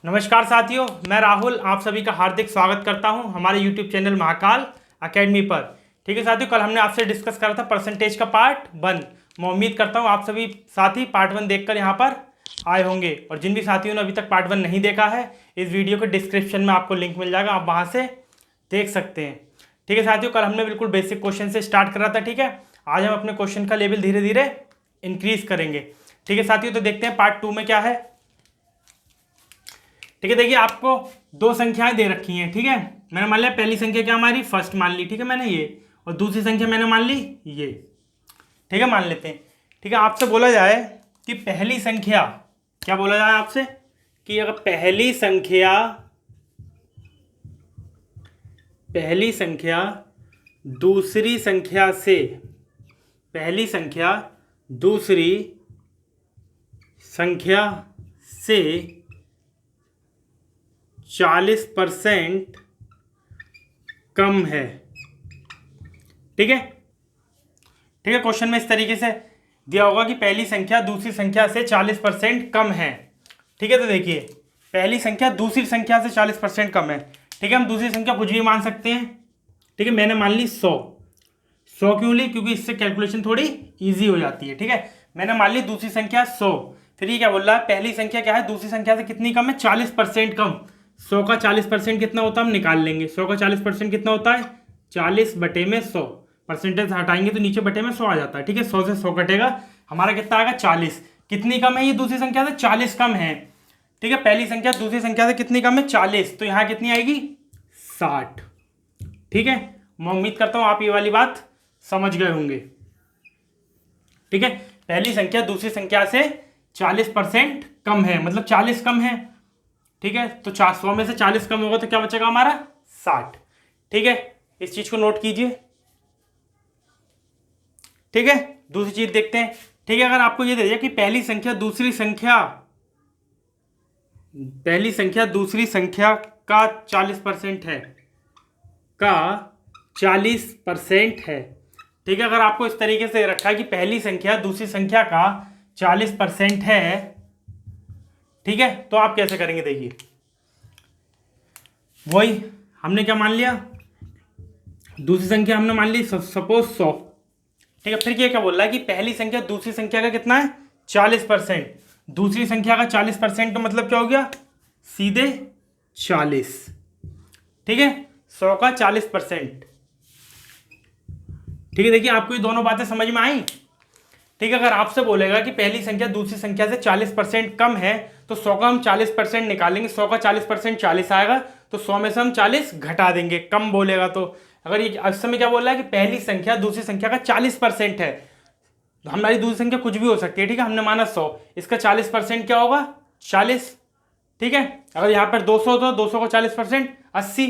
नमस्कार साथियों, मैं राहुल आप सभी का हार्दिक स्वागत करता हूं हमारे YouTube चैनल महाकाल एकेडमी पर। ठीक है साथियों, कल हमने आपसे डिस्कस करा था परसेंटेज का पार्ट 1। मैं उम्मीद करता हूं आप सभी साथी पार्ट 1 देखकर यहां पर आए होंगे, और जिन भी साथियों ने अभी तक पार्ट 1 नहीं देखा है, इस वीडियो के डिस्क्रिप्शन में आपको लिंक मिल जाएगा, आप वहाँ से देख सकते हैं। ठीक है साथियों, कल हमने बिल्कुल बेसिक क्वेश्चन से स्टार्ट करा था। ठीक है, आज हम अपने क्वेश्चन का लेवल धीरे धीरे इंक्रीज करेंगे। ठीक है साथियों, तो देखते हैं पार्ट 2 में क्या है। ठीक है, देखिए आपको दो संख्याएं दे रखी हैं। ठीक है, मैंने मान लिया पहली संख्या क्या हमारी फर्स्ट मान ली, ठीक है मैंने ये, और दूसरी संख्या मैंने मान ली ये। ठीक है, मान लेते हैं। ठीक है, आपसे बोला जाए कि पहली संख्या, क्या बोला जाए आपसे कि अगर पहली संख्या दूसरी संख्या से, पहली संख्या दूसरी संख्या से 40% कम है। ठीक है, ठीक है, क्वेश्चन में इस तरीके से दिया होगा कि पहली संख्या दूसरी संख्या से 40% कम है। ठीक है, तो देखिए पहली संख्या दूसरी संख्या से 40% कम है। ठीक है, हम दूसरी संख्या कुछ भी मान सकते हैं। ठीक है, मैंने मान ली 100 क्यों ली, क्योंकि इससे कैलकुलेशन थोड़ी इजी हो जाती है। ठीक है, मैंने मान ली दूसरी संख्या 100। फिर ये क्या बोल रहा है, पहली संख्या क्या है दूसरी संख्या से कितनी कम है, 40% कम। 100 का 40% कितना होता है हम निकाल लेंगे। 100 का 40% कितना होता है, 40/100। परसेंटेज हटाएंगे तो नीचे बटे में 100 आ जाता है। ठीक है, 100 से 100 कटेगा, हमारा कितना आएगा 40। कितनी कम है ये दूसरी संख्या से, 40 कम है। ठीक है, पहली संख्या दूसरी संख्या से कितनी कम है, 40, तो यहाँ कितनी आएगी 60। ठीक है, मैं उम्मीद करता हूँ आप ये वाली बात समझ गए होंगे। ठीक है, पहली संख्या दूसरी संख्या से 40% कम है, मतलब 40 कम है। ठीक है, तो 100 में से 40 कम होगा तो क्या बचेगा हमारा 60। ठीक है, इस चीज को नोट कीजिए। ठीक है, दूसरी चीज देखते हैं। ठीक है, अगर आपको ये दे दिया कि पहली संख्या दूसरी संख्या का 40% है, का 40% है। ठीक है, अगर आपको इस तरीके से रखा है कि पहली संख्या दूसरी संख्या का 40% है, ठीक है, तो आप कैसे करेंगे, देखिए वही हमने क्या मान लिया, दूसरी संख्या हमने मान ली सपोज 100। ठीक है, फिर ये क्या बोल रहा है कि पहली संख्या दूसरी संख्या का कितना है 40%, दूसरी संख्या का 40%, तो मतलब क्या हो गया सीधे 40। ठीक है, 100 का 40%। ठीक है, देखिए आपको ये दोनों बातें समझ में आई। ठीक है, अगर आपसे बोलेगा कि पहली संख्या दूसरी संख्या से 40% कम है, तो 100 का हम 40% निकालेंगे। 100 का 40% 40 आएगा, तो 100 में से हम 40 घटा देंगे, कम बोलेगा तो। अगर ये इस समय क्या बोल रहा है कि पहली संख्या दूसरी संख्या का 40% है, तो हमारी दूसरी संख्या कुछ भी हो सकती है। ठीक है, हमने माना 100, इसका 40% क्या होगा 40। ठीक है, अगर यहाँ पर 200 तो 200 का 40% 80।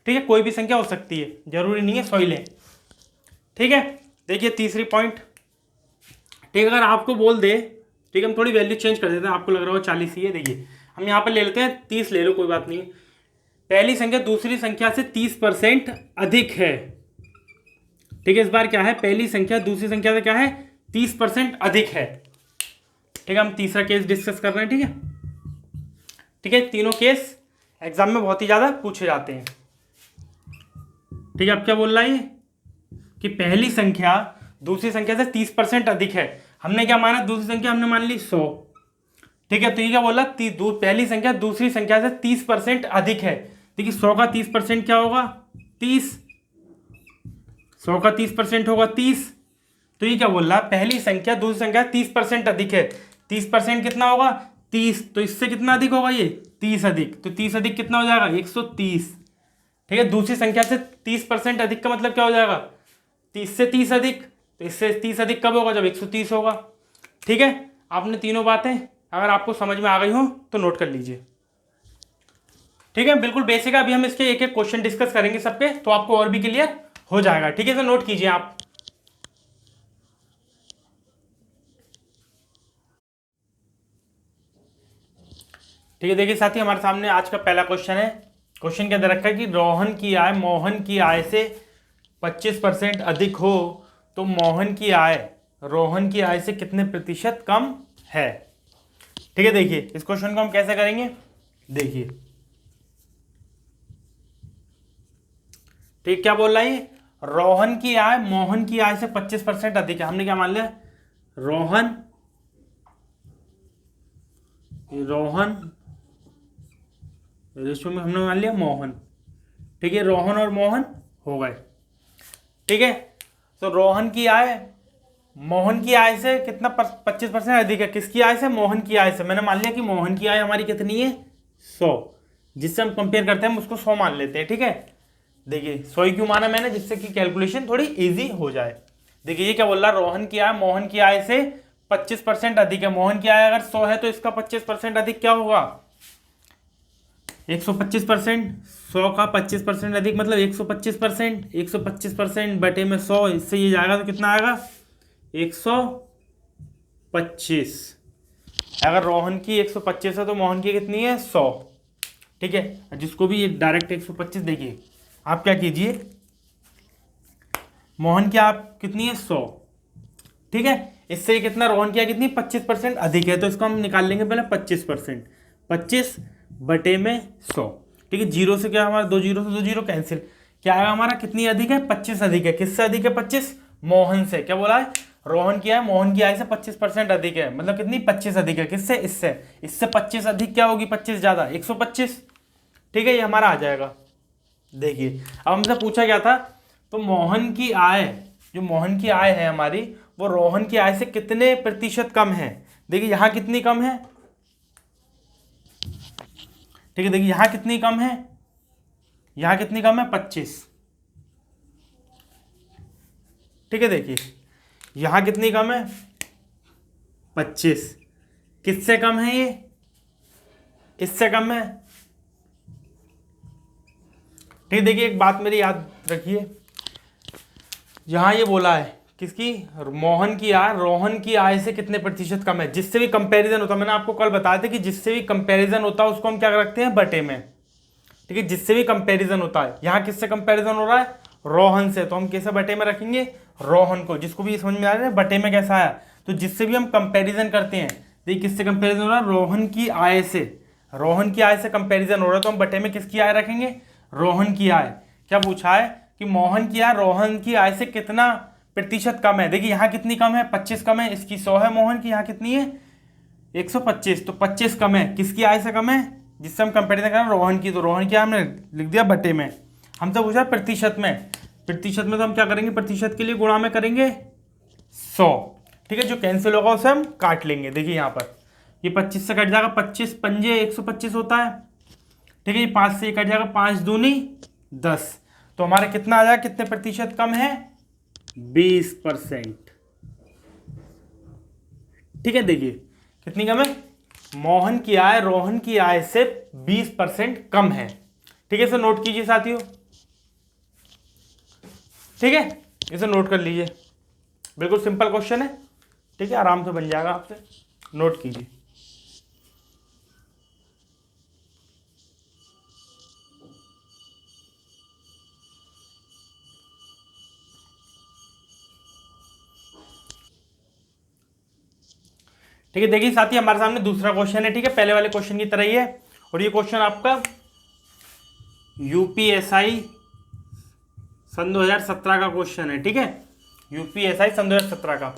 ठीक है, कोई भी संख्या हो सकती है, जरूरी नहीं है 100 ही लें। ठीक है, देखिए तीसरी पॉइंट। ठीक है, अगर आपको बोल दे, ठीक है हम थोड़ी वैल्यू चेंज कर देते हैं, आपको लग रहा हो 40 ही है, देखिए हम यहाँ पर ले लेते हैं 30 ले लो, कोई बात नहीं। पहली संख्या दूसरी संख्या से 30% अधिक है। ठीक है, इस बार क्या है, पहली संख्या दूसरी संख्या से क्या है 30% अधिक है। ठीक है, हम तीसरा केस डिस्कस कर रहे हैं। ठीक है, ठीक है, तीनों केस एग्जाम में बहुत ही ज़्यादा पूछे जाते हैं। ठीक है, अब क्या बोल रहा है कि पहली संख्या दूसरी संख्या से 30% अधिक है। हमने क्या माना, दूसरी संख्या हमने मान ली 100। ठीक है, तो ये क्या बोला, पहली संख्या दूसरी संख्या से 30% अधिक है। देखिए 100 का 30% क्या होगा 30, 100 का 30% होगा 30। तो ये क्या बोल रहा है, पहली संख्या दूसरी संख्या 30% अधिक है। 30% कितना होगा 30, तो इससे कितना अधिक होगा ये 30 अधिक, तो 30 अधिक कितना हो जाएगा 130। ठीक है, दूसरी संख्या से 30% अधिक का मतलब क्या हो जाएगा 30 से 30 अधिक, तो इससे 30 अधिक कब होगा जब 130 होगा। ठीक है, आपने तीनों बातें अगर आपको समझ में आ गई हो तो नोट कर लीजिए। ठीक है, बिल्कुल बेसिक है, अभी हम इसके एक एक क्वेश्चन डिस्कस करेंगे सबके, तो आपको और भी क्लियर हो जाएगा। ठीक है, तो नोट कीजिए आप। ठीक है, देखिए साथी हमारे सामने आज का पहला क्वेश्चन है। क्वेश्चन क्या दे रखा है कि मोहन की आय से 25% अधिक हो तो मोहन की आय रोहन की आय से कितने प्रतिशत कम है। ठीक है, देखिए इस क्वेश्चन को हम कैसे करेंगे, देखिए ठीक, क्या बोल रहा है, रोहन की आय मोहन की आय से 25% अधिक है। हमने क्या मान लिया, रोहन रेशो में हमने मान लिया मोहन। ठीक है, रोहन और मोहन हो गए। ठीक है, तो रोहन की आय मोहन की आय से कितना 25% अधिक है। किसकी आय से, मोहन की आय से। मैंने मान लिया कि मोहन की आय हमारी कितनी है, 100, जिससे हम कंपेयर करते हैं हम उसको 100 मान लेते हैं। ठीक है, देखिए 100 ही क्यों माना मैंने, जिससे कि कैलकुलेशन थोड़ी इजी हो जाए। देखिए ये क्या बोल रहा है, रोहन की आय मोहन की आय से 25% अधिक है। मोहन की आय अगर 100 है तो इसका 25% अधिक क्या होगा, 125%। 100 का 25% अधिक मतलब 125%। 125% बटे में 100, इससे ये जाएगा तो कितना आएगा, 125। अगर रोहन की 125 है तो मोहन की कितनी है, 100। ठीक है, जिसको भी ये डायरेक्ट 125, देखिए आप क्या कीजिए, मोहन की आप कितनी है, 100। ठीक है, इससे कितना, रोहन की कितनी 25% अधिक है, तो इसको हम निकाल लेंगे पहले 25%। 25 बटे में 100। ठीक है, जीरो से क्या हमारा, 2 जीरो से 2 जीरो कैंसिल, क्या आएगा हमारा, कितनी अधिक है, 25 अधिक है। किससे अधिक है, 25, मोहन से। क्या बोला है, रोहन की आय मोहन की आय से 25% अधिक है, मतलब कितनी, 25 अधिक है। किससे, इससे 25 अधिक क्या होगी, 25 ज्यादा 125। ठीक है, ये हमारा आ जाएगा। देखिए अब हमसे पूछा गया था, तो मोहन की आय, जो मोहन की आय है हमारी, वो रोहन की आय से कितने प्रतिशत कम है। देखिए यहां कितनी कम है, ठीक है, देखिए यहां कितनी कम है, यहां कितनी कम है, 25। ठीक है, देखिए यहां कितनी कम है, 25। किससे कम है ये, इससे कम है। ठीक, देखिए एक बात मेरी याद रखिए, यहां ये बोला है किसकी, मोहन की आय रोहन की आय से कितने प्रतिशत कम है। जिससे भी कंपैरिजन होता है, मैंने आपको कल बताया था कि जिससे भी कंपैरिजन होता है उसको हम क्या रखते हैं, बटे में। ठीक है, जिससे भी कंपैरिजन होता है, यहां किससे कंपैरिजन हो रहा है, रोहन से, तो हम कैसे बटे में रखेंगे, रोहन को। जिसको भी समझ में आ रहा है बटे में कैसा आया, तो जिससे भी हम कंपैरिजन करते हैं, देखिए किससे कंपैरिजन हो रहा है, रोहन की आय से। रोहन की आय से कंपैरिजन हो रहा है, तो हम बटे में किसकी आय रखेंगे, रोहन की आय। क्या पूछा है कि मोहन की आय रोहन की आय से कितना प्रतिशत कम है। देखिए यहाँ कितनी कम है, 25 कम है, इसकी 100 है, मोहन की यहाँ कितनी है, 125, तो 25 कम है। किसकी आय से कम है, जिससे हम कंपेरिजन कर रहे हैं, रोहन की। तो रोहन की आय हमने लिख दिया बटे में। हमसे पूछा प्रतिशत में, प्रतिशत में तो हम क्या करेंगे, प्रतिशत के लिए गुणा में करेंगे 100। ठीक है, जो कैंसिल होगा उसे हम काट लेंगे। देखिए यहाँ पर ये 25 से कट जाएगा, 25 पंजे 125 होता है। ठीक है, ये 5 से कट जाएगा, 5 दूनी 10, तो हमारा कितना आ जाएगा, कितने प्रतिशत कम है, 20%। ठीक है, देखिए कितनी कम है, मोहन की आय रोहन की आय से 20% कम है। ठीक है, इसे नोट कीजिए साथियों। ठीक है, इसे नोट कर लीजिए, बिल्कुल सिंपल क्वेश्चन है। ठीक है, आराम से बन जाएगा आपसे, नोट कीजिए। ठीक है, देखिए साथी हमारे सामने दूसरा क्वेश्चन है। ठीक है, पहले वाले क्वेश्चन की तरह ही है, और ये क्वेश्चन आपका यूपीएसआई सन 2017 का क्वेश्चन है। ठीक है, यूपीएसआई सन 2017 का।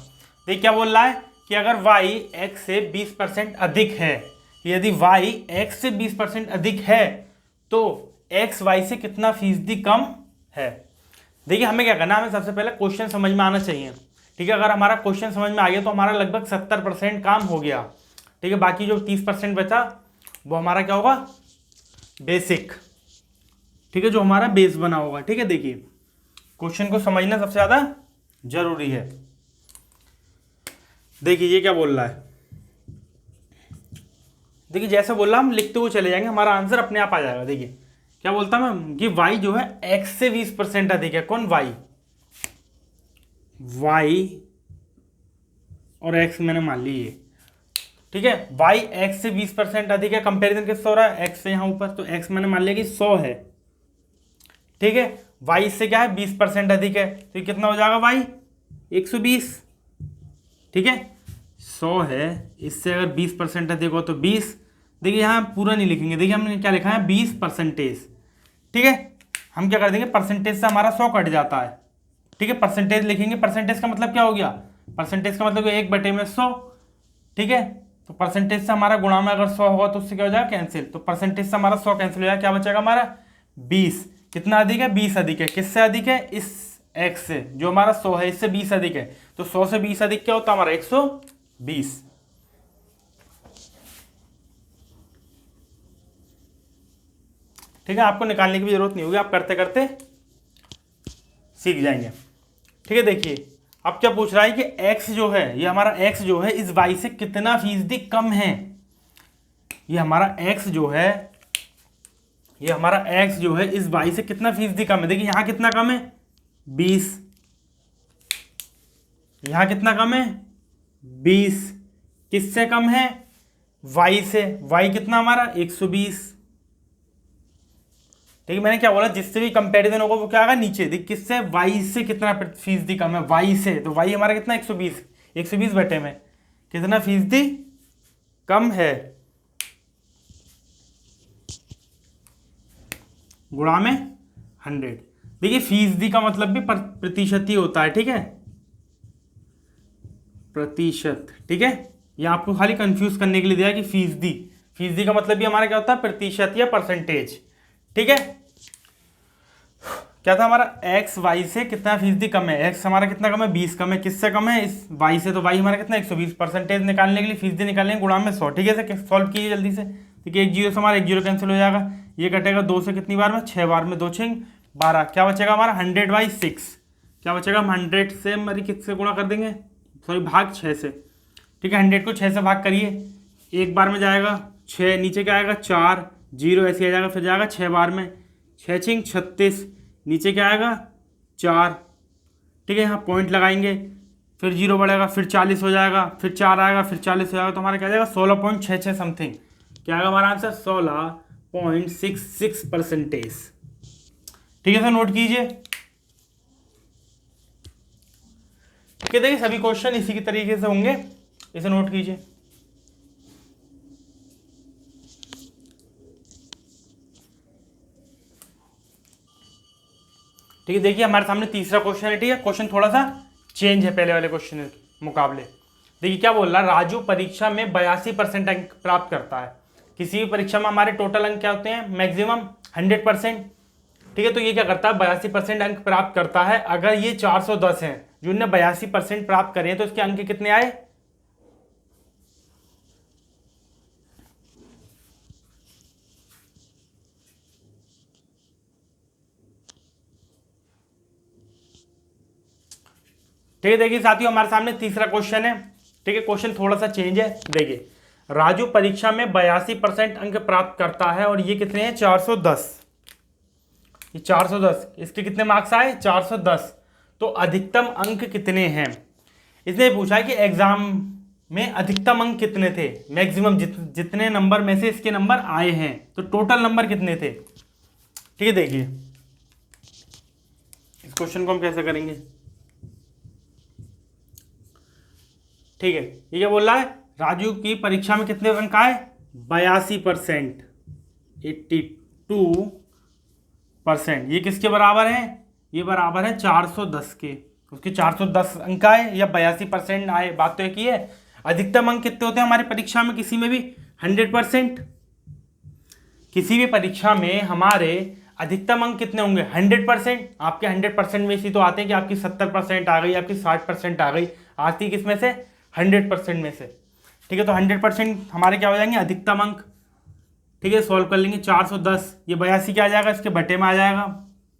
देखिए क्या बोल रहा है कि अगर y x से 20% अधिक है, यदि y x से 20% अधिक है तो x y से कितना फीसदी कम है। देखिए हमें क्या करना है, हमें सबसे पहले क्वेश्चन समझ में आना चाहिए। ठीक है, अगर हमारा क्वेश्चन समझ में आ गया तो हमारा लगभग 70% काम हो गया। ठीक है, बाकी जो 30% बचा वो हमारा क्या होगा, बेसिक। ठीक है, जो हमारा बेस बना होगा। ठीक है, देखिए क्वेश्चन को समझना सबसे ज्यादा जरूरी है। देखिए ये क्या बोल रहा है, देखिए जैसे बोल रहा हम लिखते हुए चले जाएंगे, हमारा आंसर अपने आप आ जाएगा। देखिए क्या बोलता मैं कि y जो है x से 20% अधिक है। कौन, y और x मैंने मान ली ये। ठीक है, y x से 20% अधिक है। कंपैरिजन किससे हो रहा है, x से यहाँ ऊपर, तो x मैंने मान लिया कि 100 है। ठीक है, y से क्या है 20% अधिक है, तो ये कितना हो जाएगा y 120। ठीक है, 100 है, इससे अगर 20% अधिक हो तो 20, देखिए यहाँ पूरा नहीं लिखेंगे, देखिए हमने क्या लिखा है 20%। ठीक है, हम क्या कर देंगे, परसेंटेज से हमारा 100 कट जाता है। ठीक है, परसेंटेज लिखेंगे, परसेंटेज का मतलब क्या हो गया, परसेंटेज का मतलब 1/100। ठीक है, तो परसेंटेज से हमारा गुणा में अगर 100 होगा तो उससे क्या हो जाएगा, कैंसिल। तो परसेंटेज से हमारा 100 कैंसिल हो जाएगा, क्या बचेगा हमारा 20। कितना अधिक है, 20 अधिक है। किससे अधिक है, इस x से, जो हमारा 100 है इससे 20 अधिक है। तो 100 से 20 अधिक क्या होता है हमारा 120। ठीक है, आपको निकालने की भी जरूरत नहीं होगी, आप करते करते सीख जाएंगे। ठीक है, देखिए अब क्या पूछ रहा है कि x जो है, ये हमारा x जो है इस y से कितना फीसदी कम है। ये हमारा x जो है, ये हमारा x जो है इस y से कितना फीसदी कम है। देखिए यहां कितना कम है 20, यहां कितना कम है 20। किससे कम है, y से। y कितना हमारा 120। ठीक है, मैंने क्या बोला, जिससे भी कंपैरिजन होगा वो क्या आएगा नीचे। देख किससे, y से कितना फीसदी कम है, y से। तो y हमारा कितना 120, 120 बटे में कितना फीसदी कम है, गुणा में 100। देखिए फीसदी का मतलब भी प्रतिशत ही होता है। ठीक है, प्रतिशत। ठीक है, ये आपको खाली कंफ्यूज करने के लिए दिया है कि फीसदी, फीसदी का मतलब भी हमारा क्या होता है, प्रतिशत या परसेंटेज। ठीक है, क्या था हमारा x y से कितना फीसदी कम है। x हमारा कितना कम है 20 कम है। किससे कम है, इस y से। तो y हमारा कितना 120। परसेंटेज निकालने के लिए फीसदी निकालने गुणा में 100। ठीक है, इसे सॉल्व कीजिए जल्दी से। ठीक है, एक जीरो से हमारा एक जीरो कैंसिल हो जाएगा, ये कटेगा 2 से कितनी बार में, 6 बार में, 2 6 12। क्या बचेगा हमारा 100/6। क्या बचेगा, हम 100 से हमारी किससे गुणा कर देंगे, सॉरी भाग 6 से। ठीक है, 100 को 6 से भाग करिए, एक बार में जाएगा 6, नीचे क्या आएगा 4, 0 ऐसे आ जाएगा, फिर जाएगा 6 बार में, 6 6 36, नीचे क्या आएगा 4। ठीक है, यहाँ पॉइंट लगाएंगे, फिर 0 बढ़ेगा, फिर 40 हो जाएगा, फिर 4 आएगा, फिर 40 हो जाएगा। तो हमारा क्या जाएगा 16.66 समथिंग। क्या आएगा हमारा आंसर 16.66%। ठीक है सर, नोट कीजिए। ठीक है, देखिए सभी क्वेश्चन इसी की तरीके से होंगे, इसे नोट कीजिए। ठीक है, देखिए हमारे सामने तीसरा क्वेश्चन है। ठीक है, क्वेश्चन थोड़ा सा चेंज है पहले वाले क्वेश्चन के मुकाबले। देखिए क्या बोल रहा है, राजू परीक्षा में 82% अंक प्राप्त करता है। किसी भी परीक्षा में हमारे टोटल अंक क्या होते हैं, मैक्सिमम 100%। ठीक है, तो ये क्या करता है 82% अंक प्राप्त करता है। अगर ये 410 है, जिनने 82% प्राप्त करे हैं, तो इसके अंक कितने आए, ठीक है। देखिए साथियों हमारे सामने तीसरा क्वेश्चन है। ठीक है, क्वेश्चन थोड़ा सा चेंज है। देखिए राजू परीक्षा में 82% अंक प्राप्त करता है और ये कितने हैं 410। ये 410, इसके कितने मार्क्स आए 410। तो अधिकतम अंक कितने हैं, इसने पूछा है कि एग्जाम में अधिकतम अंक कितने थे, मैक्सिमम जितने नंबर में से इसके नंबर आए हैं, तो टोटल नंबर कितने थे। ठीक है, देखिए इस क्वेश्चन को हम कैसे करेंगे। ठीक है, ये क्या बोल रहा है, राजू की परीक्षा में कितने अंक आए 82%, 82%। ये किसके बराबर है, ये बराबर है 410 के। उसके 410 अंक आए या 82% आए, बात तो एक ही है। अधिकतम अंक कितने होते हैं हमारी परीक्षा में, किसी में भी 100%। किसी भी परीक्षा में हमारे अधिकतम अंक कितने होंगे 100%। आपके 100% में इसी तो आते हैं कि आपकी 70% आ गई, आपकी 60% आ गई, आती किसमें से 100% में से। ठीक है, तो 100% हमारे क्या हो जाएंगे अधिकतम अंक। ठीक है, सॉल्व कर लेंगे 410, ये 82 क्या आ जाएगा, इसके बटे में आ जाएगा,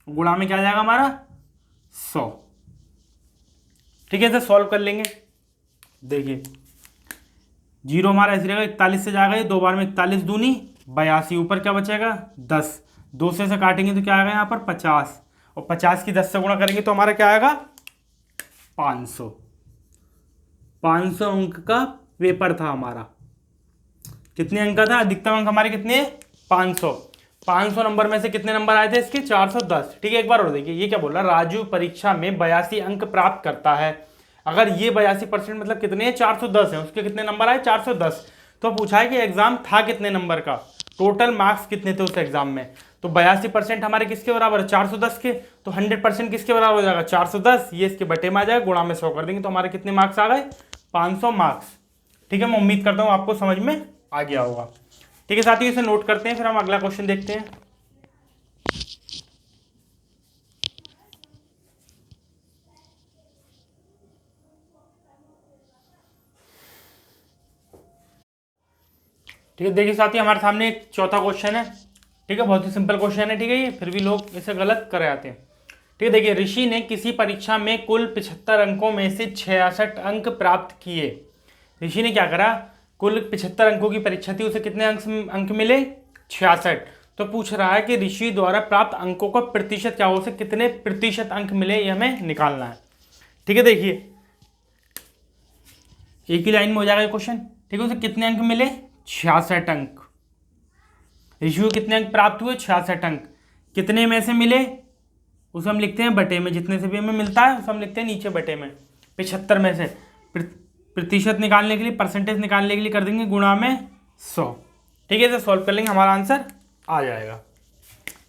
गुणा में क्या आ जाएगा हमारा 100। ठीक है, इसे सॉल्व कर लेंगे। देखिए 0 हमारा ऐसे रहेगा, 41 से जाएगा, ये 2 बार में 41 दूनी 82, ऊपर क्या बचेगा 10, 2 से काटेंगे तो क्या आएगा यहाँ पर 50, और 50 की 10 से गुणा करेंगे तो हमारा क्या आएगा 500। 500 अंक का पेपर था हमारा। कितने अंक का था, अधिकतम अंक हमारे कितने 500। 500 नंबर में से कितने नंबर आए थे इसके 410। ठीक है, एक बार और देखिए ये क्या बोल रहा है, राजू परीक्षा में 82 अंक प्राप्त करता है। अगर ये 82% मतलब कितने हैं 410 है, उसके कितने नंबर आए 410। तो पूछा है कि एग्जाम था कितने नंबर का, टोटल मार्क्स कितने थे उस एग्जाम में। तो 82% हमारे किसके बराबर है, 410 के। तो 100% किसके बराबर हो जाएगा, 410, ये इसके बटे में आ जाएगा, गुणा में 100 कर देंगे तो हमारे कितने मार्क्स आ गए, 500 मार्क्स। ठीक है, मैं उम्मीद करता हूँ आपको समझ में आ गया होगा। ठीक है साथियों, इसे नोट करते हैं, फिर हम अगला क्वेश्चन देखते हैं। ठीक है, देखिए साथियों, हमारे सामने एक चौथा क्वेश्चन है। ठीक है, बहुत ही सिंपल क्वेश्चन है। ठीक है, ये फिर भी लोग इसे गलत कर आते हैं। ठीक है, देखिए, ऋषि ने किसी परीक्षा में कुल 75 अंकों में से 66 अंक प्राप्त किए। ऋषि ने क्या करा, कुल 75 अंकों की परीक्षा थी, उसे कितने अंक मिले, 66। तो पूछ रहा है कि ऋषि द्वारा प्राप्त अंकों का प्रतिशत क्या हो, उसे कितने प्रतिशत अंक मिले, ये हमें निकालना है। ठीक है, देखिए एक ही लाइन में हो जाएगा क्वेश्चन। ठीक है, उसे कितने अंक मिले, 66 अंक। ऋषि को कितने अंक प्राप्त हुए, 66 अंक। कितने में से मिले, उसे हम लिखते हैं बटे में, जितने से भी हमें मिलता है उसे हम लिखते हैं नीचे बटे में। 75 में से प्रतिशत निकालने के लिए, परसेंटेज निकालने के लिए कर देंगे गुणा में 100। ठीक है, इसे सॉल्व कर लेंगे, हमारा आंसर आ जाएगा।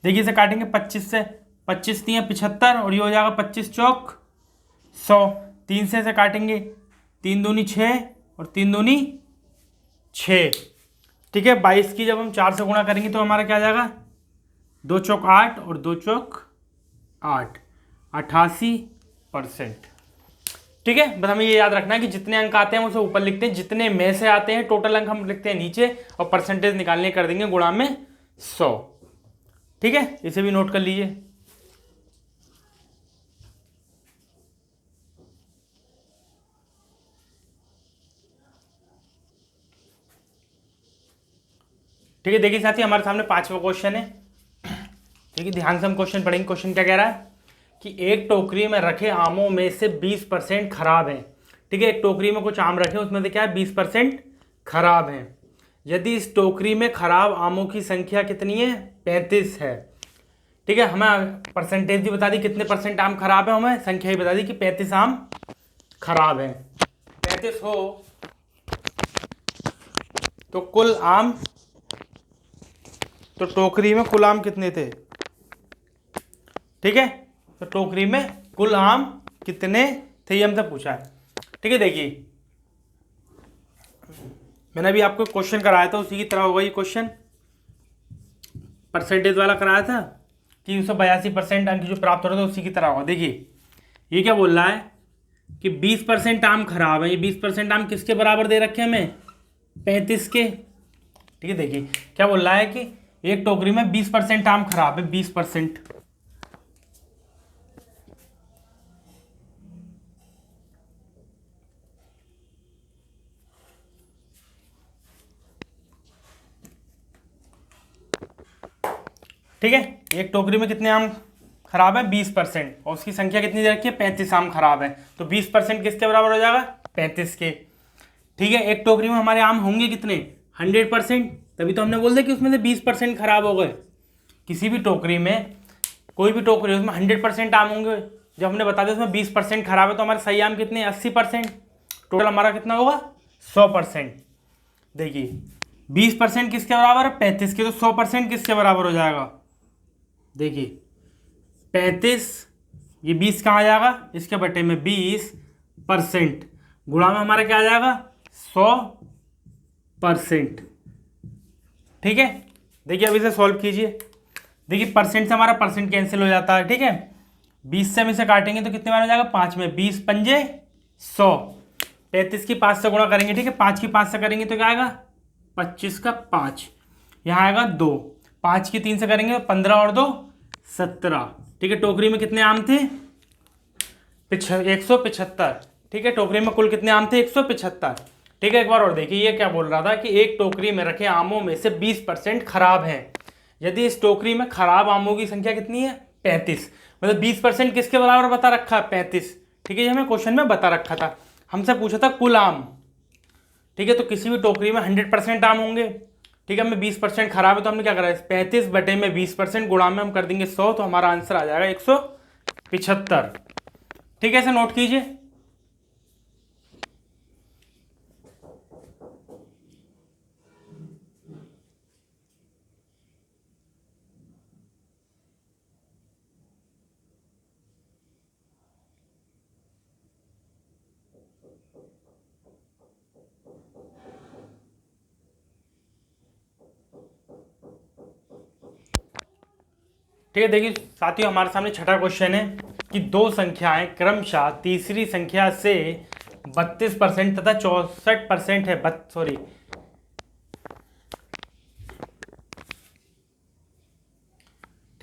देखिए इसे काटेंगे 25 से, 25 3 75 और ये हो जाएगा 25 चौक 100। 3 से इसे काटेंगे, 3 दूनी 6 और 3 दूनी 6। ठीक है, 22 की जब हम 4 से गुणा करेंगे तो हमारा क्या आ जाएगा, 2 चौक 8 और 2 चौक 8, 88%। ठीक है, बस हमें ये याद रखना है कि जितने अंक आते हैं उसे ऊपर लिखते हैं, जितने में से आते हैं टोटल अंक हम लिखते हैं नीचे, और परसेंटेज निकालने कर देंगे गुणा में 100। ठीक है, इसे भी नोट कर लीजिए। ठीक है, देखिए साथी, हमारे सामने 5वां क्वेश्चन है। ठीक है, ध्यान से हम क्वेश्चन पढ़ेंगे। क्वेश्चन क्या कह रहा है कि एक टोकरी में रखे आमों में से 20% खराब हैं। ठीक है, एक टोकरी में कुछ आम रखे, उसमें से क्या है, 20% खराब हैं। यदि इस टोकरी में खराब आमों की संख्या कितनी है, 35 है। ठीक है, हमें परसेंटेज भी बता दी कितने परसेंट आम खराब है, हमें संख्या ही बता दी कि 35 आम खराब है। 35 हो तो कुल आम, तो टोकरी में कुल आम कितने थे। ठीक है, तो टोकरी में कुल आम कितने थे, ये हमसे पूछा है। ठीक है, देखिए मैंने अभी आपको क्वेश्चन कराया था, उसी की तरह होगा ये क्वेश्चन, परसेंटेज वाला कराया था कि 182% अंक जो प्राप्त हो रहे थे उसी की तरह होगा। देखिए ये क्या बोल रहा है कि 20% आम खराब है। ये 20% आम किसके बराबर दे रखे हैं हमें, 35 के। ठीक है, देखिए क्या बोल रहा है कि एक टोकरी में 20% आम खराब है, 20%। ठीक है, एक टोकरी में कितने आम खराब है, 20%, और उसकी संख्या कितनी दे रखी है, 35 आम खराब है। तो 20% किसके बराबर हो जाएगा, 35 के। ठीक है, एक टोकरी में हमारे आम होंगे कितने, 100%, तभी तो हमने बोल दिया कि उसमें से 20% खराब हो गए। किसी भी टोकरी में, कोई भी टोकरी है, उसमें 100% आम होंगे। जब हमने बता दिया उसमें 20% खराब है तो हमारे सही आम कितने, 80%। टोटल हमारा कितना होगा, 100%। देखिए 20% किसके बराबर है, 35 के, तो 100% किसके बराबर हो जाएगा, देखिए 35, ये 20 कहाँ आ जाएगा, इसके बटे में 20%, गुणा में हमारा क्या आ जाएगा, 100%। ठीक है, देखिए अब इसे सॉल्व कीजिए। देखिए परसेंट से हमारा परसेंट कैंसिल हो जाता है। ठीक है, 20 से हम इसे काटेंगे तो कितने बार हो जाएगा, 5 में, 20 पंजे 100। 35 की 5 से गुणा करेंगे। ठीक है, 5 की 5 से करेंगे तो क्या आएगा, 25 का 5, यहाँ आएगा 2। 5 की 3 से करेंगे 15 और 2 17। ठीक है, टोकरी में कितने आम थे, 175। ठीक है, टोकरी में कुल कितने आम थे, 175। ठीक है, एक बार और देखिए ये क्या बोल रहा था कि एक टोकरी में रखे आमों में से 20% खराब हैं। यदि इस टोकरी में खराब आमों की संख्या कितनी है, 35, मतलब 20% किसके बराबर बता रखा है, 35। ठीक है, ये हमें क्वेश्चन में बता रखा था, हमसे पूछा था कुल आम। ठीक है, तो किसी भी टोकरी में 100% आम होंगे। ठीक है, हमें 20% खराब है तो हमने क्या करा है, 35 बटे में 20% गुणा में हम कर देंगे 100, तो हमारा आंसर आ जाएगा 175। ठीक है, इसे नोट कीजिए। ठीक है, देखिए साथियों, हमारे सामने छठा क्वेश्चन है कि दो संख्याएं क्रमशः तीसरी संख्या से 32% तथा 64% है। सॉरी,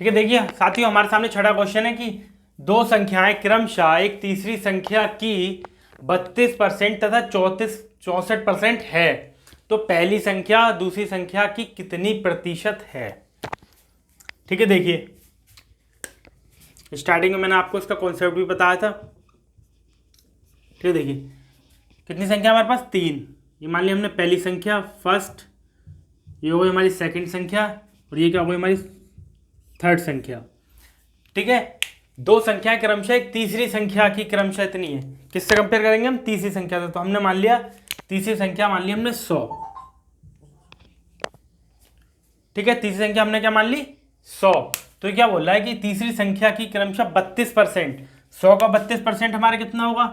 ठीक है, देखिए साथियों, हमारे सामने छठा क्वेश्चन है कि दो संख्याएं क्रमशः एक तीसरी संख्या की 32% तथा 64% है, तो पहली संख्या दूसरी संख्या की कितनी प्रतिशत है। ठीक है, देखिए स्टार्टिंग में मैंने आपको इसका कॉन्सेप्ट भी बताया था। ठीक है, देखिए कितनी संख्या हमारे पास, 3। ये मान लिया हमने पहली संख्या फर्स्ट, ये हो गई हमारी सेकंड संख्या, और ये क्या हो गई हमारी थर्ड संख्या। ठीक है, दो संख्या क्रमशः एक तीसरी संख्या की क्रमशः इतनी है। किससे कंपेयर करेंगे हम, तीसरी संख्या से। तो हमने मान लिया तीसरी संख्या मान ली हमने 100। ठीक है, तीसरी संख्या हमने क्या मान ली, 100। तो क्या बोल रहा है कि तीसरी संख्या की क्रमशः 32%, 100 का 32% हमारा कितना होगा,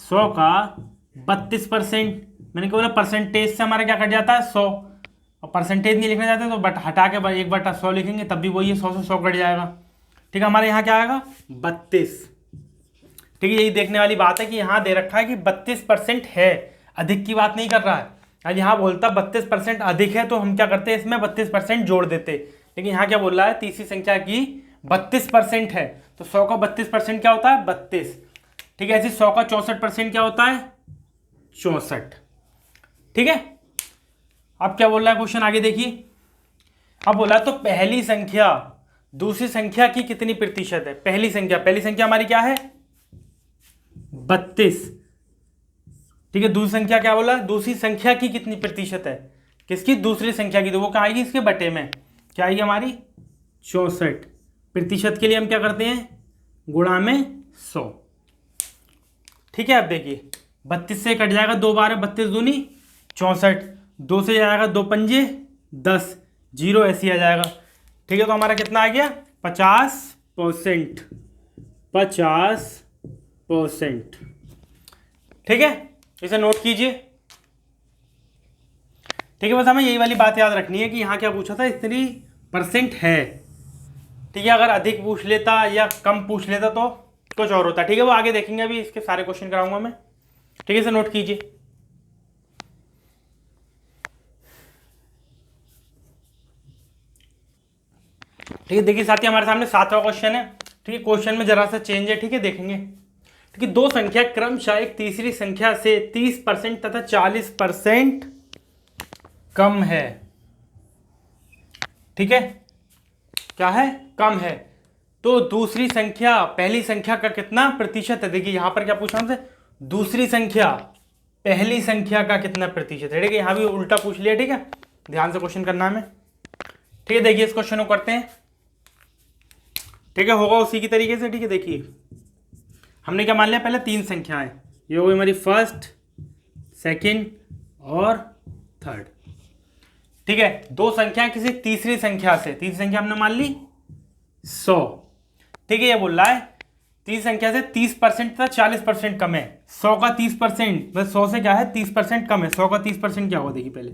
100 का 32%। मैंने क्या बोला, परसेंटेज से हमारा क्या कट जाता है, 100। और परसेंटेज नहीं लिखना चाहते तो बट हटा के 1/100 लिखेंगे, तब भी वही है, 100 से 100 कट जाएगा। ठीक है, हमारे यहाँ क्या आएगा, 32। ठीक है, यही देखने वाली बात है कि यहाँ दे रखा है कि 32% है, अधिक की बात नहीं कर रहा है। आज यहाँ बोलता 32% अधिक है तो हम क्या करते हैं, इसमें 32% जोड़ देते। लेकिन यहाँ क्या बोल रहा है, तीसरी संख्या की 32% है, तो 100 का 32% क्या होता है, 32। ठीक है, ऐसे 100 का 64% क्या होता है, 64। ठीक है, अब क्या बोल रहा है क्वेश्चन, आगे देखिए। अब बोला तो पहली संख्या दूसरी संख्या की कितनी प्रतिशत है। पहली संख्या हमारी क्या है, 32। ठीक है, दूसरी संख्या क्या बोला, दूसरी संख्या की कितनी प्रतिशत है, किसकी, दूसरी संख्या की। तो वो क्या आएगी, इसके बटे में क्या आएगी हमारी, 64। प्रतिशत के लिए हम क्या करते हैं, गुणा में 100। ठीक है, अब देखिए 32 से कट जाएगा, 2 बार 32 दूनी 64, 2 से जाएगा 2 पंजे 10, 0 ऐसे आ जाएगा। ठीक है, तो हमारा कितना आ गया, 50%। 50%। ठीक है, इसे नोट कीजिए। ठीक है, बस हमें यही वाली बात याद रखनी है कि यहाँ क्या पूछा था, इतनी परसेंट है। ठीक है, अगर अधिक पूछ लेता या कम पूछ लेता तो कुछ और होता। ठीक है, वो आगे देखेंगे, अभी इसके सारे क्वेश्चन कराऊंगा मैं। ठीक है, इसे नोट कीजिए। ठीक है, देखिए साथियों, हमारे सामने 7वां क्वेश्चन है। ठीक है, क्वेश्चन में जरा सा चेंज है। ठीक है, देखेंगे। ठीक है, दो संख्या क्रमशः एक तीसरी संख्या से 30% तथा 40% कम है। ठीक है, क्या है, कम है, तो दूसरी संख्या पहली संख्या का कितना प्रतिशत है। देखिए यहां पर क्या पूछा हमसे, दूसरी संख्या पहली संख्या का कितना प्रतिशत है। ठीक है, यहां भी उल्टा पूछ लिया। ठीक है, ध्यान से क्वेश्चन करना है। ठीक है, देखिए इस क्वेश्चन को करते हैं। ठीक है, होगा उसी की तरीके से। ठीक है, देखिए हमने क्या मान लिया, पहले 3 संख्याएं, ये हो गई हमारी फर्स्ट, सेकंड और थर्ड। ठीक है, दो संख्या किसी तीसरी संख्या से, तीसरी संख्या हमने मान ली 100। ठीक है, ये बोल रहा है तीसरी संख्या से 30% तथा 40% कम है। 100 का 30%, बस 100 से क्या है 30% कम है। 100 का 30% क्या होगा, देखिए पहले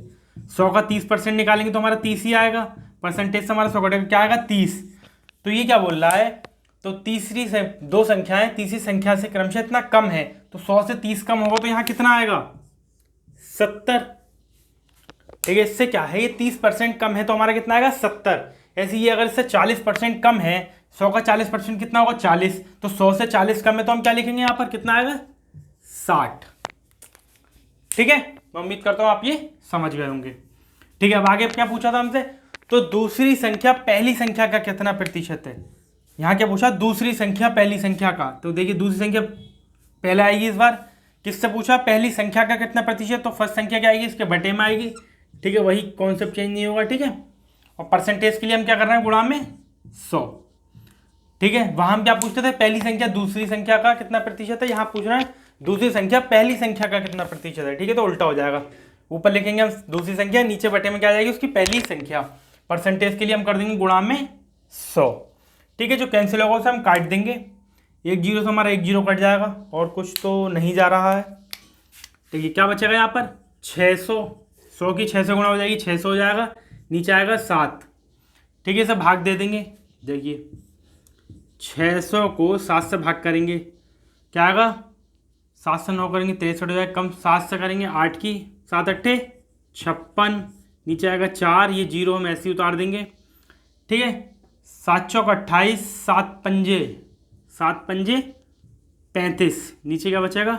100 का 30% निकालेंगे तो हमारा 30 ही आएगा। परसेंटेज से हमारा 100 कटेगा, क्या आएगा, 30। तो ये क्या बोल रहा है, तो तीसरी से दो संख्याएं तीसरी संख्या से क्रमशः इतना कम है, तो 100 से 30 कम होगा तो यहाँ कितना आएगा, 70। ठीक है, इससे क्या है, ये 30% कम है तो हमारा कितना आएगा, 70। ऐसे ये अगर इससे 40% कम है, 100 का 40% कितना होगा, 40। तो 100 से 40 कम है तो हम क्या लिखेंगे यहाँ पर, कितना आएगा, 60। ठीक है, मैं उम्मीद करता हूँ आप ये समझ गए होंगे। ठीक है, अब आगे क्या पूछा था हमसे, तो दूसरी संख्या पहली संख्या का कितना प्रतिशत है। यहाँ क्या पूछा, दूसरी संख्या पहली संख्या का। तो देखिए दूसरी संख्या पहले आएगी इस बार, किससे पूछा, पहली संख्या का कितना प्रतिशत, तो फर्स्ट संख्या क्या आएगी, इसके बटे में आएगी। ठीक है, वही कॉन्सेप्ट चेंज नहीं होगा। ठीक है, और परसेंटेज के लिए हम क्या कर रहे हैं, गुणा में 100। ठीक है, वहां हम क्या पूछते थे, पहली संख्या दूसरी संख्या का कितना प्रतिशत है, यहाँ पूछ रहे हैं दूसरी संख्या पहली संख्या का कितना प्रतिशत है। ठीक है, तो उल्टा हो जाएगा, ऊपर लिखेंगे हम दूसरी संख्या, नीचे बटे में क्या आ जाएगी, उसकी पहली संख्या। परसेंटेज के लिए हम कर देंगे गुणा में 100। ठीक है, जो कैंसिल होगा उसे हम काट देंगे। एक जीरो से हमारा एक जीरो कट जाएगा और कुछ तो नहीं जा रहा है। ठीक है, क्या बचेगा यहाँ पर 600, 100 की 6 से गुणा हो जाएगी 600 हो जाएगा, नीचे आएगा 7। ठीक है, इसे भाग दे देंगे। देखिए 600 को 7 से भाग करेंगे क्या आएगा, 7 से 9 करेंगे 63 हो जाएगा, कम 7 से करेंगे 8 की 7 अट्ठे 56, नीचे आएगा 4, ये जीरो हम ऐसे ही उतार देंगे। ठीक है, 7 चौक 28, 7 पंजे 35, नीचे क्या बचेगा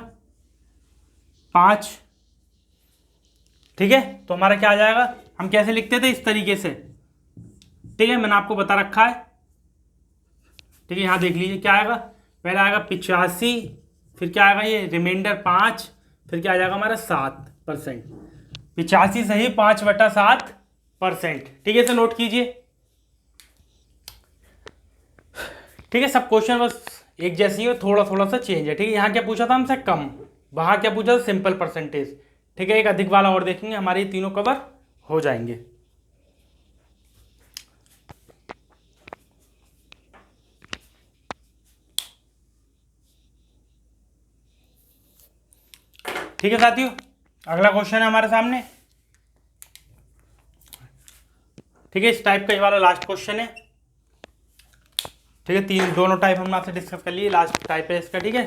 5। ठीक है, तो हमारा क्या आ जाएगा, हम कैसे लिखते थे इस तरीके से। ठीक है, मैंने आपको बता रखा है। ठीक है, यहाँ देख लीजिए क्या आएगा, पहले आएगा 85, फिर क्या आएगा ये रिमाइंडर 5, फिर क्या आ जाएगा हमारा 7%। 85 सही 5/7%। ठीक है, इसे नोट कीजिए। ठीक है, सब क्वेश्चन बस एक जैसे ही हो, थोड़ा थोड़ा सा चेंज है। ठीक है, यहाँ क्या पूछा था हमसे कम, वहाँ क्या पूछा था सिंपल परसेंटेज। ठीक है, एक अधिक वाला और देखेंगे, हमारे ये तीनों कवर हो जाएंगे। ठीक है साथियों, अगला क्वेश्चन है हमारे सामने। ठीक है, इस टाइप का ये वाला लास्ट क्वेश्चन है। ठीक है, दोनों टाइप हमने आपसे डिस्कस कर लिए, लास्ट टाइप है इसका। ठीक है,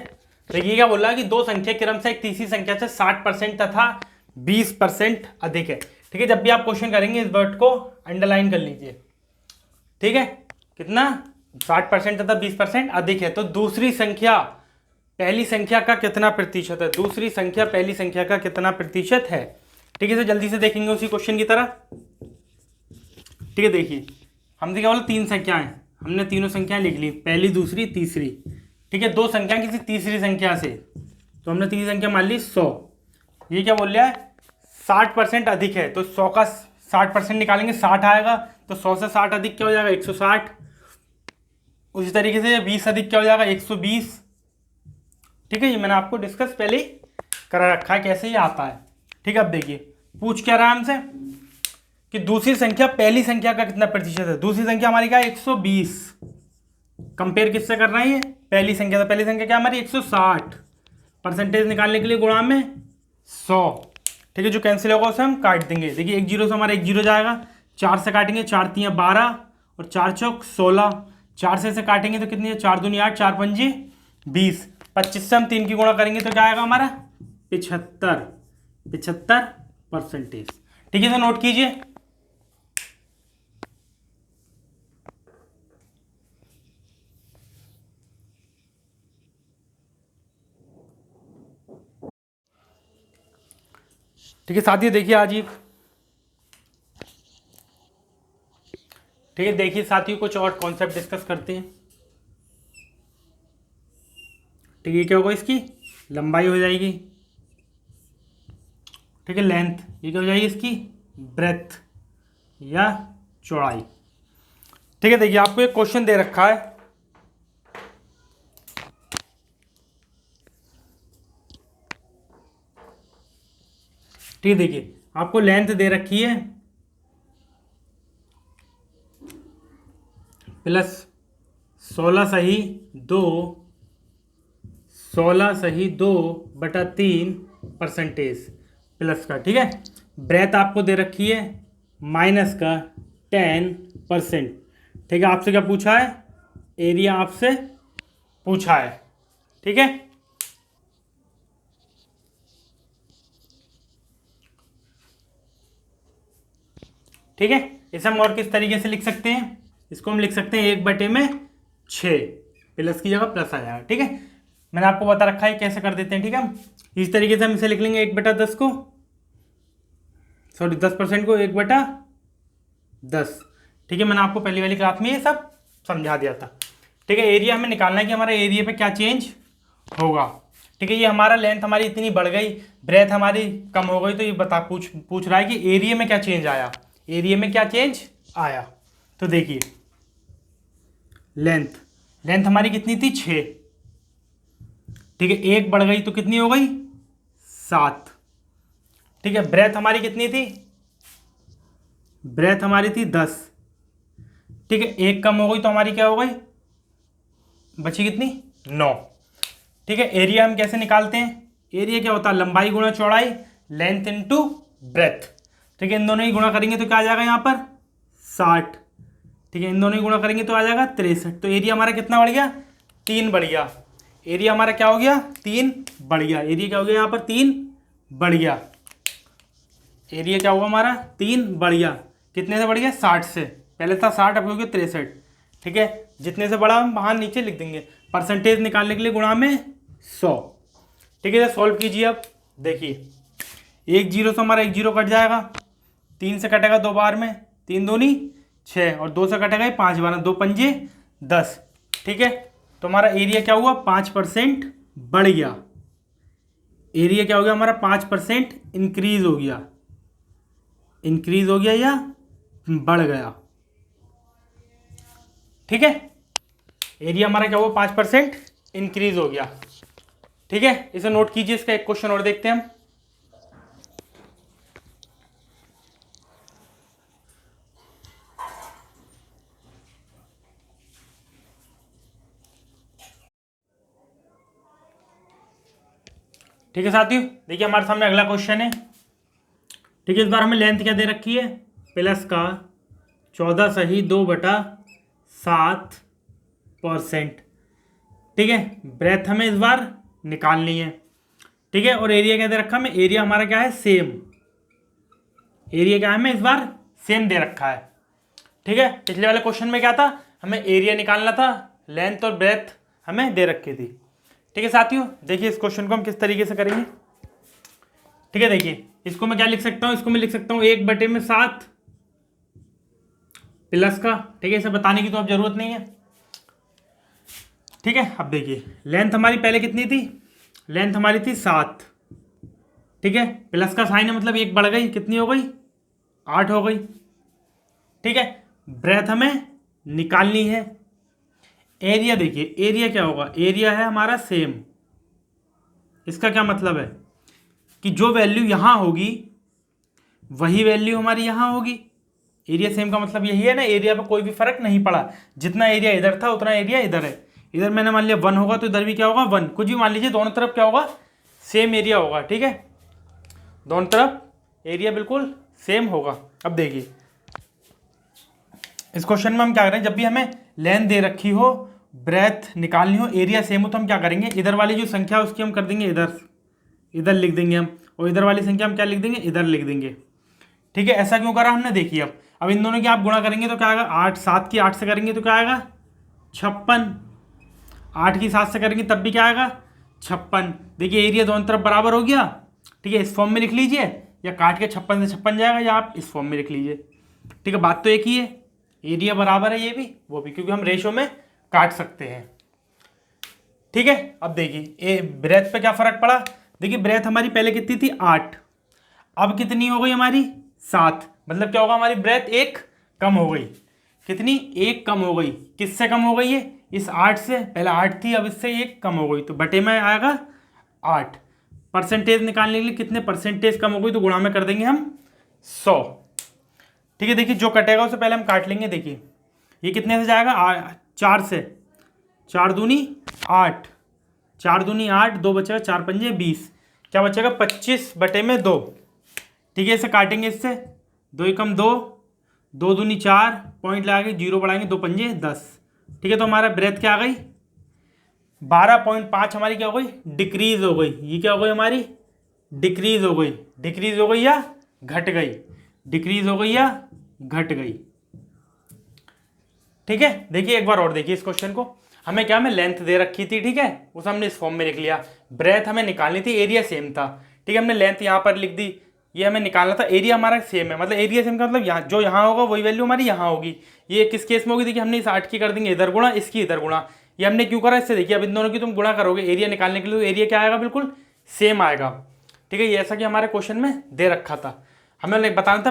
देखिए क्या बोल रहा है कि दो संख्या क्रम से एक तीसरी संख्या से 60% तथा 20% अधिक है। ठीक है, जब भी आप क्वेश्चन करेंगे इस वर्ड को अंडरलाइन कर लीजिए। ठीक है, कितना 60% तथा 20% अधिक है, तो दूसरी संख्या पहली संख्या का कितना प्रतिशत है, दूसरी संख्या पहली संख्या का कितना प्रतिशत है। ठीक है, तो जल्दी से देखेंगे उसी क्वेश्चन की तरह। ठीक है, देखिए हमने क्या बोला, तीन संख्याएं, हमने तीनों संख्याएं लिख ली, पहली दूसरी तीसरी। ठीक है, दो संख्या किसी तीसरी संख्या से, तो हमने तीसरी संख्या मान ली 100। ये क्या बोल रहा है 60% अधिक है, तो 100 का 60% निकालेंगे 60 आएगा, तो 100 से 60 अधिक क्या हो जाएगा 160। उसी तरीके से 20 अधिक क्या हो जाएगा 120। ठीक है, ये मैंने आपको डिस्कस पहले ही करा रखा है कैसे ये आता है। ठीक है, अब देखिए पूछ क्या रहा है हमसे कि दूसरी संख्या पहली संख्या का कितना प्रतिशत है। दूसरी संख्या हमारी क्या है 120, कंपेयर किससे कर रहे हैं, पहली संख्या, तो पहली संख्या क्या हमारी 160, परसेंटेज निकालने के लिए गुणा में 100। ठीक है, जो कैंसिल होगा उसे हम काट देंगे। देखिए एक जीरो से हमारा एक जीरो जाएगा, 4 से काटेंगे 4 3 12 और 4 चौक 16, 4 से काटेंगे तो कितनी है 4 दूनी 8, 4 पंजे 20, 25 से हम 3 की गुणा करेंगे तो क्या आएगा हमारा 75%। ठीक है, तो नोट कीजिए। ठीक है साथियों, देखिए आज ही ठीक है, देखिए साथियों कुछ और कॉन्सेप्ट डिस्कस करते हैं। ठीक है, क्या होगा इसकी लंबाई हो जाएगी। ठीक है, लेंथ, ये क्या हो जाएगी इसकी ब्रेथ या चौड़ाई। ठीक है, देखिए आपको एक क्वेश्चन दे रखा है। ठीक है, देखिए आपको लेंथ दे रखी है प्लस 16/3 प्लस का। ठीक है, ब्रेथ आपको दे रखी है माइनस का 10%। ठीक है, आपसे क्या पूछा है, एरिया आपसे पूछा है। ठीक है, ठीक है, इसे हम और किस तरीके से लिख सकते हैं, इसको हम लिख सकते हैं 1/6, प्लस की जगह प्लस आ जाएगा। ठीक है, मैंने आपको बता रखा है कैसे कर देते हैं। ठीक है, इस तरीके से हम इसे लिख लेंगे 1/10 को, सॉरी 10% को 1/10। ठीक है, मैंने आपको पहली वाली क्लास में ये सब समझा दिया था। ठीक है, एरिया हमें निकालना है कि हमारे एरिया पे क्या चेंज होगा। ठीक है, ये हमारा लेंथ हमारी इतनी बढ़ गई, ब्रेथ हमारी कम हो गई, तो ये पूछ रहा है कि एरिया में क्या चेंज आया, एरिया में क्या चेंज आया। तो देखिए लेंथ हमारी कितनी थी 6। ठीक है, एक बढ़ गई तो कितनी हो गई 7। ठीक है, ब्रेथ हमारी कितनी थी, ब्रेथ हमारी थी 10। ठीक है, एक कम हो गई तो हमारी क्या हो गई, बची कितनी 9। ठीक है, एरिया हम कैसे निकालते हैं? एरिया क्या होता है? लंबाई गुणा चौड़ाई, लेंथ इनटू ब्रेथ। ठीक है, इन दोनों ही गुणा करेंगे तो क्या आ जाएगा यहाँ पर? 60। ठीक है, इन दोनों ही गुणा करेंगे तो आ जाएगा 63। तो एरिया हमारा कितना बढ़ गया? 3 बढ़ गया। एरिया हमारा क्या हो गया? 3 बढ़ गया। एरिया क्या हो गया यहाँ पर? 3 बढ़ गया। एरिया क्या होगा हमारा? 3 बढ़ गया। कितने से बढ़ गया? 60 से। पहले था 60, अब हो गया 63। ठीक है, जितने से बड़ा हम बाहर नीचे लिख देंगे। परसेंटेज निकालने के लिए गुणा में 100। ठीक है, सॉल्व कीजिए। अब देखिए, एक जीरो से हमारा एक जीरो कट जाएगा, 3 से कटेगा 2 बार में, 3 दूनी 6 और 2 से कटेगा 5 बार, 2 पंजे 10। ठीक है, तो हमारा एरिया क्या हुआ? 5% बढ़ गया। एरिया क्या हो गया हमारा? 5% इंक्रीज हो गया। इंक्रीज हो गया या बढ़ गया? ठीक है, एरिया हमारा क्या हुआ? 5% इंक्रीज हो गया। ठीक है, इसे नोट कीजिए। इसका एक क्वेश्चन और देखते हैं हम। ठीक है साथियों, देखिए हमारे सामने अगला क्वेश्चन है। ठीक है, इस बार हमें लेंथ क्या दे रखी है? प्लस का 14 सही 2/7%। ठीक है, ब्रेथ हमें इस बार निकालनी है। ठीक है, और एरिया क्या दे रखा है हमें? एरिया हमारा क्या है? सेम। एरिया क्या है हमें इस बार? सेम दे रखा है। ठीक है, पिछले वाले क्वेश्चन में क्या था? हमें एरिया निकालना था, लेंथ और ब्रेथ हमें दे रखी थी। ठीक है साथियों, देखिए इस क्वेश्चन को हम किस तरीके से करेंगे। ठीक है, देखिए इसको मैं क्या लिख सकता हूं? इसको मैं लिख सकता हूं 1/7 प्लस का। ठीक है, इसे बताने की तो अब जरूरत नहीं है। ठीक है, अब देखिए लेंथ हमारी पहले कितनी थी? लेंथ हमारी थी 7। ठीक है, प्लस का साइन है मतलब 1 बढ़ गई, कितनी हो गई? 8 हो गई। ठीक है, ब्रेथ हमें निकालनी है। एरिया देखिए, एरिया क्या होगा? एरिया है हमारा सेम। इसका क्या मतलब है? कि जो वैल्यू यहां होगी वही वैल्यू हमारी यहां होगी। एरिया सेम का मतलब यही है ना, एरिया पे कोई भी फर्क नहीं पड़ा। जितना एरिया इधर था उतना एरिया इधर है। इधर मैंने मान लिया 1 होगा तो इधर भी क्या होगा? 1। कुछ भी मान लीजिए, दोनों तरफ क्या होगा? सेम एरिया होगा। ठीक है, दोनों तरफ एरिया बिल्कुल सेम होगा। अब देखिए इस क्वेश्चन में हम क्या करें? जब भी हमें लेंथ दे रखी हो, ब्रेथ निकालनी हो, एरिया सेम हो, तो हम क्या करेंगे? इधर वाली जो संख्या उसकी हम कर देंगे इधर, इधर लिख देंगे हम, और इधर वाली संख्या हम क्या लिख देंगे? इधर लिख देंगे। ठीक है, ऐसा क्यों करा हमने? देखिए अब इन दोनों की आप गुणा करेंगे तो क्या आएगा? 8, 7 की 8 से करेंगे तो क्या आएगा? 56। 8 की 7 से करेंगे तब भी क्या आएगा? 56। देखिए एरिया दोनों तरफ बराबर हो गया। ठीक है, इस फॉर्म में लिख लीजिए, या काट के 56 से 56 जाएगा, या आप इस फॉर्म में लिख लीजिए। ठीक है, बात तो एक ही है, एरिया बराबर है ये भी वो भी, क्योंकि हम रेशो में काट सकते हैं। ठीक है, अब देखिए ब्रेथ पे क्या फर्क पड़ा? देखिए ब्रेथ हमारी पहले कितनी थी? 8। अब कितनी हो गई हमारी? 7। मतलब क्या होगा? हमारी ब्रेथ 1 कम हो गई। कितनी? 1 कम हो गई। किससे कम हो गई है? इस 8 से। पहले 8 थी, अब इससे 1 कम हो गई, तो बटे में आएगा 8। परसेंटेज निकालने के लिए कितने परसेंटेज कम हो गई, तो गुणा में कर देंगे हम 100। ठीक है, देखिए जो कटेगा उसे पहले हम काट लेंगे। देखिए ये कितने से जाएगा? 4 से। 4 दूनी 8, 4 दूनी 8, 2 बचेगा, 4 पंजे 20। क्या बचेगा? 25/2। ठीक है, इसे काटेंगे इससे, 2 एकम 2, 2 दूनी 4, पॉइंट लगा के 0 बढ़ाएंगे, 2 पंजे 10। ठीक है, तो हमारा ब्रेथ क्या आ गई? 12.5 हमारी क्या हो गई? डिक्रीज हो गई। ये क्या हो गई हमारी? डिक्रीज हो गई। डिक्रीज हो गई या घट गई? डिक्रीज हो गई या घट गई? ठीक है, देखिए एक बार और देखिए इस क्वेश्चन को। हमें क्या? हमें लेंथ दे रखी थी। ठीक है, उसे हमने इस फॉर्म में लिख लिया। ब्रेथ हमें निकालनी थी, एरिया सेम था। ठीक है, हमने लेंथ यहाँ पर लिख दी, ये हमें निकालना था। एरिया हमारा सेम है, मतलब एरिया सेम का मतलब यहाँ जो यहाँ होगा वही वैल्यू हमारी यहाँ होगी। ये किस केस में होगी? देखिए हमने इस 8 की कर देंगे इधर गुणा, इसकी इधर गुणा। ये हमने क्यों करा? इससे देखिए अब इन दोनों की तुम गुणा करोगे एरिया निकालने के लिए, तो एरिया क्या आएगा? बिल्कुल सेम आएगा। ठीक है, ये ऐसा कि हमारे क्वेश्चन में दे रखा था। हमें बताना था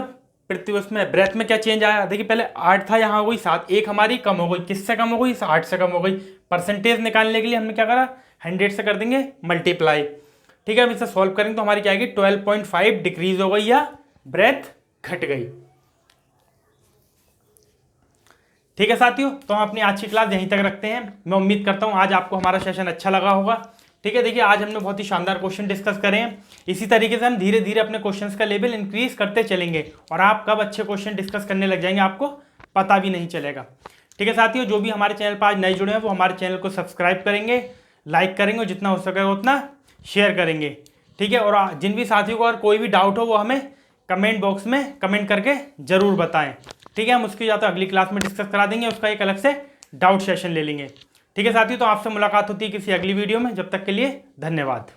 पृथ्वी उसमें ब्रेथ में क्या चेंज आया। देखिए पहले 8 था, यहाँ हो गई 7, 1 हमारी कम हो गई। किससे कम हो गई? इस 8 से कम हो गई। परसेंटेज निकालने के लिए हमने क्या करा? 100 से कर देंगे मल्टीप्लाई। ठीक है, अब इसे सॉल्व करेंगे तो हमारी क्या आएगी? 12.5 डिक्रीज हो गई या ब्रेथ घट गई। ठीक है साथियों, तो हम अपनी आज की क्लास यहीं तक रखते हैं। मैं उम्मीद करता हूँ आज आपको हमारा सेशन अच्छा लगा होगा। ठीक है, देखिए आज हमने बहुत ही शानदार क्वेश्चन डिस्कस करे हैं। इसी तरीके से हम धीरे धीरे अपने क्वेश्चंस का लेवल इंक्रीज करते चलेंगे और आप कब अच्छे क्वेश्चन डिस्कस करने लग जाएंगे आपको पता भी नहीं चलेगा। ठीक है साथियों, जो भी हमारे चैनल पर आज नए जुड़े हैं वो हमारे चैनल को सब्सक्राइब करेंगे, लाइक करेंगे और जितना हो सकेगा उतना शेयर करेंगे। ठीक है, और जिन भी साथियों को अगर कोई भी डाउट हो वो हमें कमेंट बॉक्स में कमेंट करके जरूर बताएं। ठीक है, हम उसकी या तो अगली क्लास में डिस्कस करा देंगे, उसका एक अलग से डाउट सेशन ले लेंगे। ठीक है साथियों, तो आपसे मुलाकात होती है किसी अगली वीडियो में। जब तक के लिए धन्यवाद।